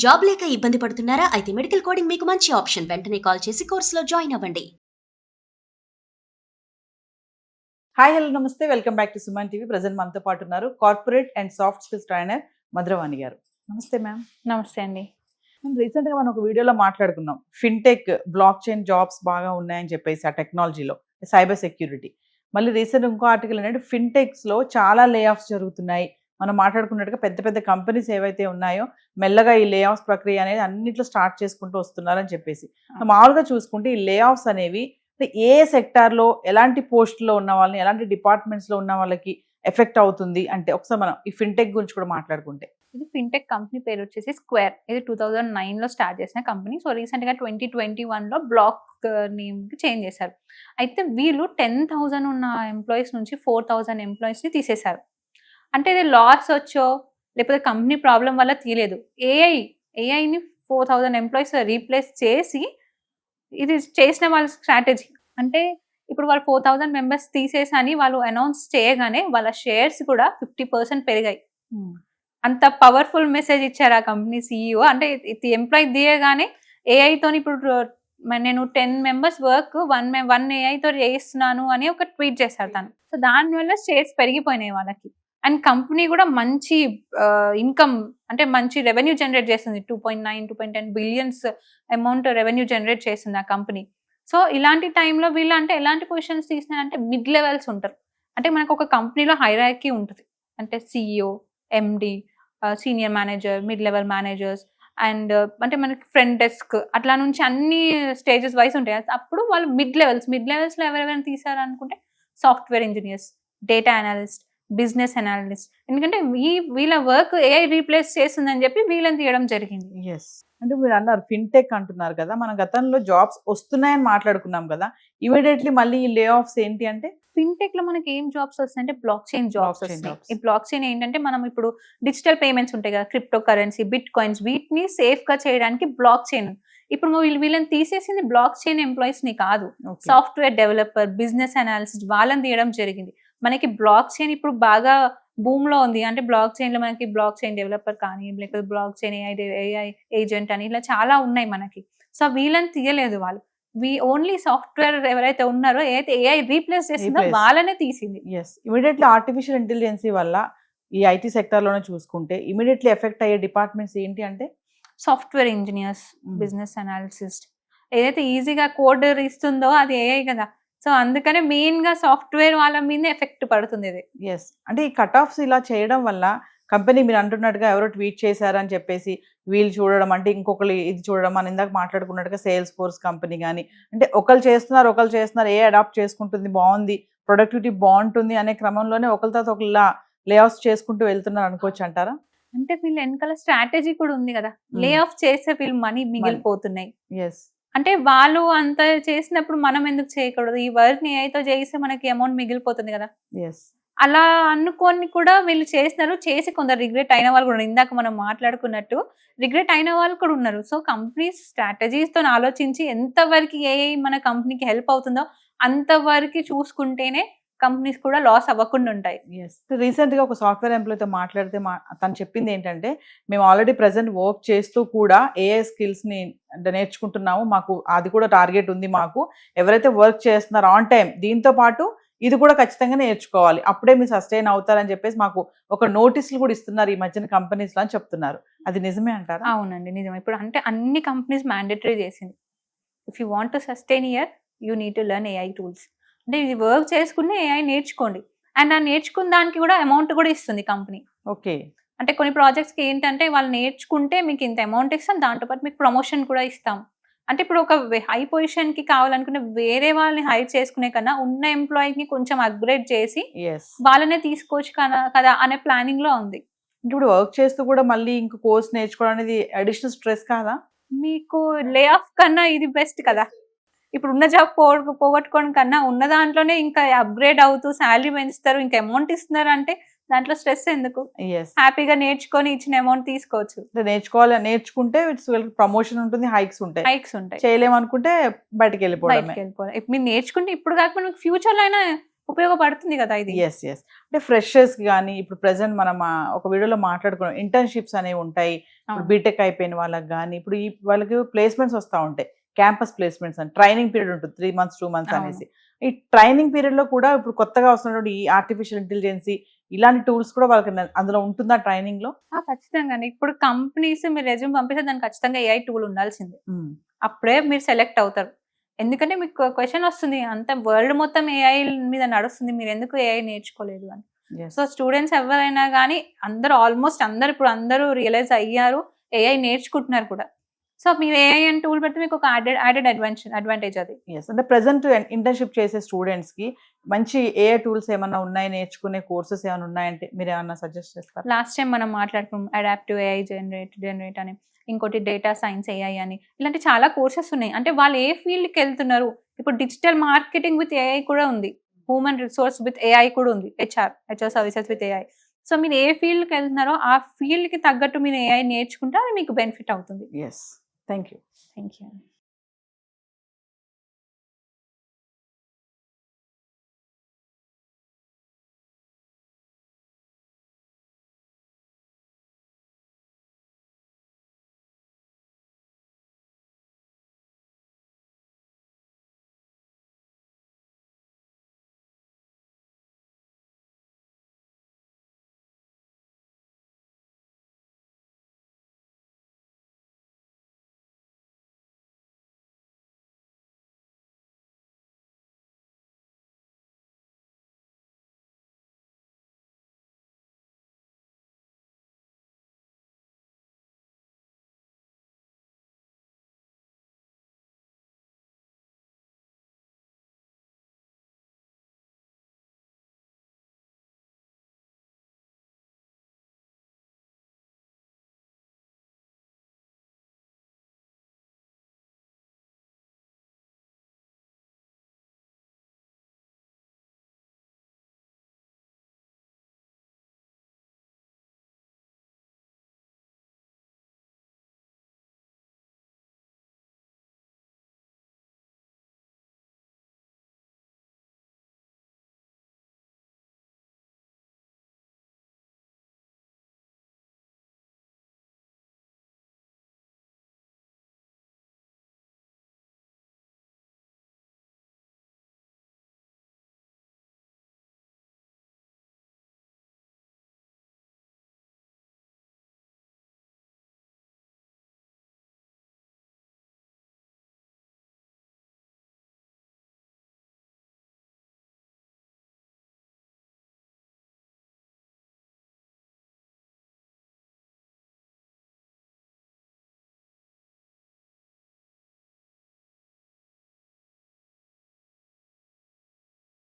Job లేక ఇబ్బంది పడుతున్నారా? అయితే మెడికల్ కోడింగ్ మీకు మంచి ఆప్షన్. వెంటనే కాల్ చేసి కోర్సులో జాయిన్ అవ్వండి. హాయ్ హలో నమస్తే, welcome back to Suman TV. Present మనతో పాటు ఉన్నారు corporate and soft skills trainer Madhuravani గారు. నమస్తే మ్యామ్. నమస్తే అండి. రీసెంట్ గా మనం ఒక వీడియోలో మాట్లాడుకున్నాం, ఫిన్టెక్ బ్లాక్ చైన్ జాబ్స్ బాగా ఉన్నాయని చెప్పేసి ఆ టెక్నాలజీలో సైబర్ సెక్యూరిటీ. మళ్ళీ రీసెంట్ ఇంకో ఆర్టికల్ ఏంటంటే ఫిన్టెక్స్ లో చాలా లే ఆఫ్స్ జరుగుతున్నాయి. మనం మాట్లాడుకున్నట్టుగా పెద్ద పెద్ద కంపెనీస్ ఏవైతే ఉన్నాయో మెల్లగా ఈ లే ఆఫ్స్ ప్రక్రియ అనేది అన్నింటిలో స్టార్ట్ చేసుకుంటూ వస్తున్నారని చెప్పేసి. మామూలుగా చూసుకుంటే ఈ లే ఆఫ్స్ అనేవి ఏ సెక్టార్లో ఎలాంటి పోస్టులో ఉన్న వాళ్ళని, ఎలాంటి డిపార్ట్మెంట్స్లో ఉన్న వాళ్ళకి ఎఫెక్ట్ అవుతుంది అంటే ఒకసారి మనం ఈ ఫిన్టెక్ గురించి కూడా మాట్లాడుకుంటే. ఇది ఫిన్టెక్ కంపెనీ పేరు వచ్చేసి స్క్వేర్. ఇది 2009 లో స్టార్ట్ చేసిన కంపెనీ. సో రీసెంట్ గా 2021 లో బ్లాక్ నేమ్ కి చేంజ్ చేశారు. అయితే వీళ్ళు 10,000 ఉన్న ఎంప్లాయీస్ నుంచి 4,000 ఎంప్లాయీస్ ని తీసేశారు. అంటే ఇది లాస్ వచ్చో లేకపోతే కంపెనీ ప్రాబ్లం వల్ల తీయలేదు. ఏఐని 4,000 ఎంప్లాయీస్ రీప్లేస్ చేసి ఇది చేసిన వాళ్ళ స్ట్రాటజీ. అంటే ఇప్పుడు వాళ్ళు 4,000 మెంబర్స్ తీసేసని వాళ్ళు అనౌన్స్ చేయగానే వాళ్ళ షేర్స్ కూడా 50% పెరిగాయి. అంత పవర్ఫుల్ మెసేజ్ ఇచ్చారు ఆ కంపెనీ CEO. అంటే ఎంప్లాయీ దియగానే ఏఐతో ఇప్పుడు నేను 10 మెంబర్స్ వర్క్ 1 ఏఐతో చేయిస్తున్నాను అని ఒక ట్వీట్ చేశారు తను. సో దానివల్ల షేర్స్ పెరిగిపోయినాయి వాళ్ళకి. అండ్ కంపెనీ కూడా మంచి ఇన్కమ్, అంటే మంచి రెవెన్యూ జనరేట్ చేస్తుంది. 2.10 బిలియన్స్ అమౌంట్ రెవెన్యూ జనరేట్ చేస్తుంది ఆ కంపెనీ. సో ఇలాంటి టైంలో వీళ్ళు అంటే ఎలాంటి పొజిషన్స్ తీసినారంటే మిడ్ లెవెల్స్ ఉంటారు. అంటే మనకు ఒక కంపెనీలో హైరార్కీ ఉంటుంది. అంటే CEO, MD, senior manager, mid level managers and అంటే మనకి ఫ్రంట్ డెస్క్ అట్లా నుంచి అన్ని స్టేజెస్ వైస్ ఉంటాయి. అప్పుడు వాళ్ళు మిడ్ లెవెల్స్లో ఎవరెవరైనా తీసారు అనుకుంటే software engineers, data analyst, business analyst. ఎందుకంటే వీళ్ళ వర్క్ ఏఐ రీప్లేస్ చేస్తుందని చెప్పి వీళ్ళని తీయడం జరిగింది. ఎస్, అంటే మీరు అన్నారు ఫిన్టెక్ అంటున్నారు కదా, మన గతంలో జాబ్స్ వస్తున్నాయని మాట్లాడుకున్నాం కదా, ఇమీడియట్లీ మళ్ళీ ఈ లే ఆఫ్స్ ఏంటి అంటే ఫిన్టెక్ లో మనకి ఏం జాబ్స్ వస్తాయంటే బ్లాక్ చైన్ జాబ్స్ Blockchain వస్తాయి. jobs. ఈ బ్లాక్ చైన్ ఏంటంటే మనం ఇప్పుడు డిజిటల్ పేమెంట్స్ ఉంటాయి కదా, క్రిప్టో కరెన్సీ, బిట్ కాయిన్స్, వీటిని సేఫ్ గా చేయడానికి బ్లాక్ చైన్. ఇప్పుడు వీళ్ళని తీసేసింది బ్లాక్ చైన్ ఎంప్లాయీస్ ని కాదు, సాఫ్ట్వేర్ డెవలపర్, బిజినెస్ అనాలిసిస్ట్ వాళ్ళని తీయడం జరిగింది. మనకి బ్లాక్ చైన్ ఇప్పుడు బాగా భూమ్ లో ఉంది. అంటే బ్లాక్ చైన్ లో మనకి బ్లాక్ చైన్ డెవలపర్ కానీ లేకపోతే బ్లాక్ చైన్ ఏఐ ఏజెంట్ అని ఇలా చాలా ఉన్నాయి మనకి. సో వీళ్ళని తీయలేదు వాళ్ళు. ఓన్లీ సాఫ్ట్వేర్ ఎవరైతే ఉన్నారో ఏదైతే ఏఐ రీప్లేస్ చేసిందో వాళ్ళనే తీసింది. ఎస్, ఇమీడియట్లీ ఆర్టిఫిషియల్ ఇంటెలిజెన్సీ వల్ల ఈ ఐటీ సెక్టర్ లోనే చూసుకుంటే ఇమీడియట్లీ ఎఫెక్ట్ అయ్యే డిపార్ట్మెంట్స్ ఏంటి అంటే సాఫ్ట్వేర్ ఇంజనీర్స్, బిజినెస్ అనాలిసిస్ట్. ఏదైతే ఈజీగా కోడ్ ఇస్తుందో అది ఏఐ కదా. సో అందుకనే మెయిన్ గా సాఫ్ట్వేర్ వాళ్ళ మీద ఎఫెక్ట్ పడుతుంది ఇది. ఎస్, అంటే ఈ కట్ ఆఫ్స్ ఇలా చేయడం వల్ల కంపెనీ మీరు అంటున్నట్టుగా ఎవరో ట్వీట్ చేశారని చెప్పేసి వీళ్ళు చూడడం, అంటే ఇంకొకరు ఇది చూడడం, మనం ఇందాక మాట్లాడుకున్నట్టుగా సేల్స్ ఫోర్స్ కంపెనీ కానీ, అంటే ఒకరు చేస్తున్నారు ఏ అడాప్ట్ చేసుకుంటుంది, బాగుంది, ప్రొడక్టివిటీ బాగుంటుంది అనే క్రమంలోనే ఒకరి తర్వాత ఒకళ్ళ లే ఆఫ్ చేసుకుంటూ వెళ్తున్నారు అనుకోవచ్చు అంటారా? అంటే వీళ్ళ వెనకాల స్ట్రాటజీ కూడా ఉంది కదా. లే ఆఫ్ చేసే వీళ్ళు మనీ మిగిలిపోతున్నాయి. ఎస్, అంటే వాళ్ళు అంత చేసినప్పుడు మనం ఎందుకు చేయకూడదు? ఈ వర్క్ ని ఏఐతో చేస్తే మనకి అమౌంట్ మిగిలిపోతుంది కదా. ఎస్, అలా అనుకోని కూడా వీళ్ళు చేసినారు. చేసి కొందరు రిగ్రెట్ అయిన వాళ్ళు కూడా, ఇందాక మనం మాట్లాడుకున్నట్టు రిగ్రెట్ అయిన వాళ్ళు కూడా ఉన్నారు. సో కంపెనీస్ స్ట్రాటజీస్ తో ఆలోచించి ఎంతవరకు ఏఐ మన కంపెనీకి హెల్ప్ అవుతుందో అంతవరకు చూసుకుంటేనే కంపెనీస్ కూడా లాస్ అవ్వకుండా ఉంటాయి. ఎస్, రీసెంట్గా ఒక సాఫ్ట్వేర్ ఎంప్లాయ్తో మాట్లాడితే తను చెప్పింది ఏంటంటే, మేము ఆల్రెడీ ప్రజెంట్ వర్క్ చేస్తూ కూడా ఏఐ స్కిల్స్ని నేర్చుకుంటున్నాము, మాకు అది కూడా టార్గెట్ ఉంది. మాకు ఎవరైతే వర్క్ చేస్తున్నారో ఆన్ టైం దీంతో పాటు ఇది కూడా ఖచ్చితంగా నేర్చుకోవాలి, అప్పుడే మీరు సస్టైన్ అవుతారని చెప్పేసి మాకు ఒక నోటీసులు కూడా ఇస్తున్నారు ఈ మధ్యన కంపెనీస్లో అని చెప్తున్నారు. అది నిజమే అంటారా? అవునండి, నిజమే. ఇప్పుడు అంటే అన్ని కంపెనీస్ మ్యాండేటరీ చేసింది. If you want to sustain year you need to learn AI tools. అంటే ఇది వర్క్ చేసుకుని ఏఐ నేర్చుకోండి. అండ్ ఆ నేర్చుకున్న దానికి కూడా అమౌంట్ కూడా ఇస్తుంది కంపెనీ. ఓకే, అంటే కొన్ని ప్రాజెక్ట్స్కి ఏంటంటే వాళ్ళు నేర్చుకుంటే మీకు ఇంత అమౌంట్ ఇస్తాం, దాంతోపాటు మీకు ప్రమోషన్ కూడా ఇస్తాం. అంటే ఇప్పుడు ఒక హై పొజిషన్కి కావాలనుకునే వేరే వాళ్ళని హైర్ చేసుకునే కన్నా ఉన్న ఎంప్లాయీని కొంచెం అప్గ్రేడ్ చేసి వాళ్ళనే తీసుకోవచ్చు కదా అనే ప్లానింగ్ లో ఉంది. ఇప్పుడు వర్క్ చేస్తూ కూడా మళ్ళీ ఇంకో కోర్స్ నేర్చుకోవడం అనేది అడిషనల్ స్ట్రెస్ కాదా? మీకు లే ఆఫ్ కన్నా ఇది బెస్ట్ కదా. ఇప్పుడు ఉన్న జాబ్ పోగొట్టుకోవడం కన్నా ఉన్న దాంట్లోనే ఇంకా అప్గ్రేడ్ అవుతూ శాలరీ పెంచుతారు, ఇంకా అమౌంట్ ఇస్తున్నారు అంటే దాంట్లో స్ట్రెస్ ఎందుకు? హ్యాపీగా నేర్చుకొని ఇచ్చిన అమౌంట్ తీసుకోవచ్చు. నేర్చుకుంటే ప్రమోషన్ ఉంటుంది, హైక్స్ ఉంటాయి. చేయలేమనుకుంటే బయటకు వెళ్ళిపోవడం. మీరు నేర్చుకుంటే ఇప్పుడు కాకపోతే ఫ్యూచర్ లో అయినా ఉపయోగపడుతుంది కదా ఇది. ఎస్ ఎస్ అంటే ఫ్రెషర్స్ కానీ ఇప్పుడు ప్రెసెంట్ మనం ఒక వీడియోలో మాట్లాడుకున్నాం, ఇంటర్న్షిప్స్ అనేవి ఉంటాయి. ఇప్పుడు అవును. బీటెక్ అయిపోయిన వాళ్ళకి కానీ ఇప్పుడు ఈ వాళ్ళకి ప్లేస్మెంట్స్ వస్తూ ఉంటాయి, క్యాంపస్ ప్లేస్మెంట్స్ అని. ట్రైనింగ్ పీరియడ్ ఉంటుంది 3 months 2 months అవును. అనేసి. ఈ ట్రైనింగ్ పీరియడ్ లో కూడా ఇప్పుడు కొత్తగా వస్తున్నటువంటి ఈ ఆర్టిఫిషియల్ ఇంటెలిజెన్సీ ఇలాంటి టూల్స్ కూడా వాళ్ళకి అందులో ఉంటుందా ట్రైనింగ్ లో? ఖచ్చితంగా ఇప్పుడు కంపెనీస్ మీరు రెజ్యూమ్ పంపిస్తే దానికి ఖచ్చితంగా AI టూల్ ఉండాల్సిందే. అప్పుడే మీరు సెలెక్ట్ అవుతారు. ఎందుకంటే మీకు క్వశ్చన్ వస్తుంది, అంత వరల్డ్ మొత్తం AI మీద నడుస్తుంది, మీరు ఎందుకు AI నేర్చుకోలేదు అని. సో స్టూడెంట్స్ ఎవరైనా కానీ ఆల్మోస్ట్ అందరు ఇప్పుడు అందరూ రియలైజ్ అయ్యారు, AI నేర్చుకుంటున్నారు కూడా. సో మీరు AI అని టూల్ పెడితే మీకు ఒక యాడెడ్ అడ్వాంటేజ్ అది. ఎస్ అంటే ప్రెసెంట్ ఇంటర్న్షిప్ చేసే స్టూడెంట్స్ కి మంచి AI టూల్స్ ఏమన్నా ఉన్నాయి, నేర్చుకునే కోర్సెస్ ఏమైనా ఉన్నాయంటే మీరు ఏమన్నా సజెస్ట్ చేస్తారు? లాస్ట్ టైం మనం మాట్లాడుకున్నాం అడాప్టివ్ AI జనరేట్ అని, ఇంకోటి డేటా సైన్స్ AI అని, ఇలాంటి చాలా కోర్సెస్ ఉన్నాయి. అంటే వాళ్ళు ఏ ఫీల్డ్కి వెళ్తున్నారు, ఇప్పుడు డిజిటల్ మార్కెటింగ్ విత్ AI కూడా ఉంది, హ్యూమన్ రిసోర్స్ విత్ AI కూడా ఉంది, HR services with AI. So మీరు ఏ ఫీల్డ్కి వెళ్తున్నారో ఆ ఫీల్డ్కి తగ్గట్టు మీరు AI నేర్చుకుంటే అది మీకు బెనిఫిట్ అవుతుంది. Yes, thank you. Thank you.